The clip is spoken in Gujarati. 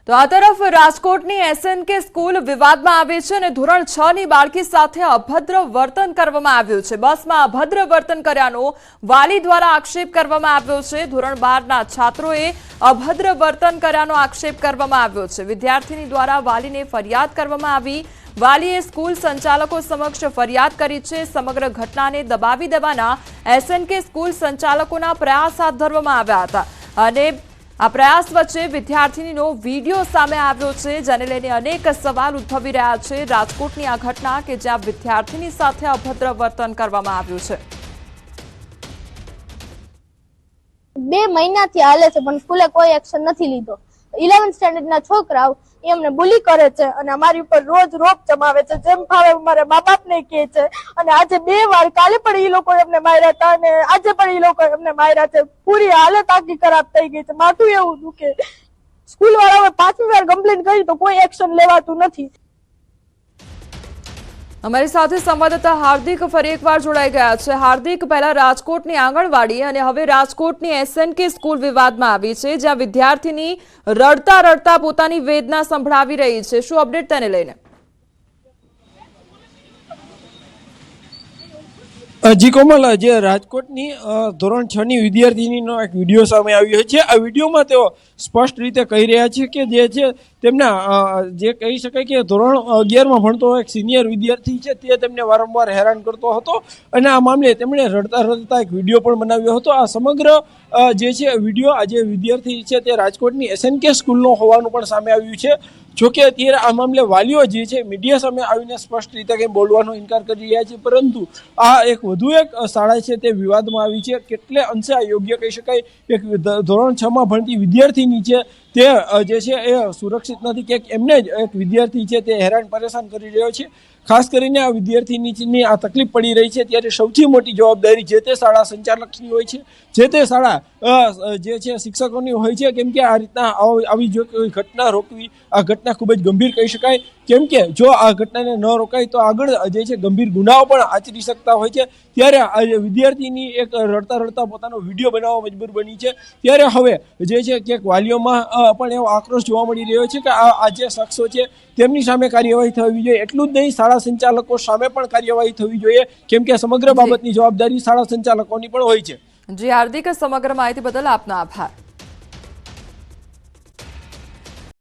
તો આ તરફ રાજકોટની એસએનકે સ્કૂલ વિવાદમાં આવી છે અને ધોરણ 6 ની બાળકી સાથે અભદ્ર વર્તન કરવામાં આવ્યું છે। બસમાં અભદ્ર વર્તન કર્યાનો વાલી દ્વારા આક્ષેપ કરવામાં આવ્યો છે। ધોરણ 12 ના છાત્રોએ અભદ્ર વર્તન કર્યાનો આક્ષેપ કરવામાં આવ્યો છે। વિદ્યાર્થીની દ્વારા વાલીને ફરિયાદ કરવામાં આવી। વાલીએ સ્કૂલ સંચાલકો સમક્ષ ફરિયાદ કરી છે। સમગ્ર ઘટનાને દબાવી દેવાના એસએનકે સ્કૂલ સંચાલકોના પ્રયાસ હાથ ધરવામાં આવ્યા હતા અને આ પ્રયાસ વચ્ચે વિદ્યાર્થીનીનો વિડીયો સામે આવ્યો છે, જેને લઈને અનેક સવાલ ઉદ્ભવી રહ્યા છે। રાજકોટની આ ઘટના કે જ્યાં વિદ્યાર્થીની સાથે અભદ્ર વર્તન કરવામાં આવ્યું છે। 2 મહિનાથી હાલે છે પણ સ્કૂલે કોઈ એક્શન નથી લીધો। 11th સ્ટેન્ડર્ડના છોકરાઓ એમને બુલી કરે છે અને અમારી ઉપર રોજ રોપ જમાવે છે, જેમ ભાવે અમારા મા બાપને કહે છે। અને આજે 2 વાર, કાલે પણ એ લોકો એમને માર્યા હતા અને આજે પણ એ લોકો એમને માર્યા છે। પૂરી હાલત આખી ખરાબ થઈ ગઈ છે, માથું એવું દુખે। સ્કૂલ વાળાઓએ 5મી વાર કમ્પ્લેન કરી તો કોઈ એક્શન લેવાતું નથી। અમારી સાથે સંવાદદાતા હાર્દિક ફરી એકવાર જોડાઈ ગયા છે। હાર્દિક, પહેલા રાજકોટની આંગણવાડી અને હવે રાજકોટની એસએનકે સ્કૂલ વિવાદમાં આવી છે, જ્યાં વિદ્યાર્થીની રડતા રડતા પોતાની વેદના સંભળાવી રહી છે। શું અપડેટ તેને લઈને? જી કોમલ, જે રાજકોટની ધોરણ 6 ની વિદ્યાર્થીનીનો એક વિડીયો સામે આવ્યો છે। આ વિડીયોમાં તેઓ સ્પષ્ટ રીતે કહી રહ્યા છે કે જે છે તેમના જે કહી શકાય કે ધોરણ 11માં ભણતો એક સિનિયર વિદ્યાર્થી છે તે તેમને વારંવાર હેરાન કરતો હતો અને આ મામલે તેમણે રડતા રડતા એક વિડીયો પણ બનાવ્યો હતો। આ સમગ્ર જે છે વિડીયો આજે વિદ્યાર્થી છે તે રાજકોટની એસએનકે સ્કૂલનો હોવાનું પણ સામે આવ્યું છે। જોકે અત્યારે આ મામલે વાલીઓ જે છે મીડિયા સામે આવીને સ્પષ્ટ રીતે કંઈ બોલવાનો ઇનકાર કરી રહ્યા છે, પરંતુ આ એક વધુ એક શાળા છે તે વિવાદમાં આવી છે। કેટલે અંશે આ યોગ્ય કહી શકાય? એક ધોરણ 6માં ભણતી વિદ્યાર્થીની છે તે જે છે એ સુરક્ષિત નથી, કે એમને જ એક વિદ્યાર્થી છે તે હેરાન પરેશાન કરી રહ્યો છે। ખાસ કરીને આ વિદ્યાર્થીની આ તકલીફ પડી રહી છે ત્યારે સૌથી મોટી જવાબદારી જે તે શાળા સંચાલકની હોય છે, જે તે શાળા જે છે શિક્ષકોની હોય છે, કેમ કે આ રીતના આવી જો કોઈ ઘટના રોકવી, આ ઘટના ખૂબ જ ગંભીર કહી શકાય। કેમ કે જો આ ઘટનાને ન રોકાય તો આગળ જે છે ગંભીર ગુનાઓ પણ આચરી શકતા હોય છે। ત્યારે આ વિદ્યાર્થીની એક રડતા રડતા પોતાનો વિડીયો બનાવવા મજબૂર બની છે। ત્યારે હવે જે છે ક્યાંક વાલીઓમાં પણ એવો આક્રોશ જોવા મળી રહ્યો છે કે આ જે શખ્સો છે તેમની સામે કાર્યવાહી થવી જોઈએ। એટલું જ નહીં, શાળા સંચાલકો સામે પણ કાર્યવાહી થવી જોઈએ, કેમ કે સમગ્ર બાબતની જવાબદારી શાળા સંચાલકોની પણ હોય છે। જી હાર્દિક, સમગ્ર માહિતી બદલ આપનો આભાર।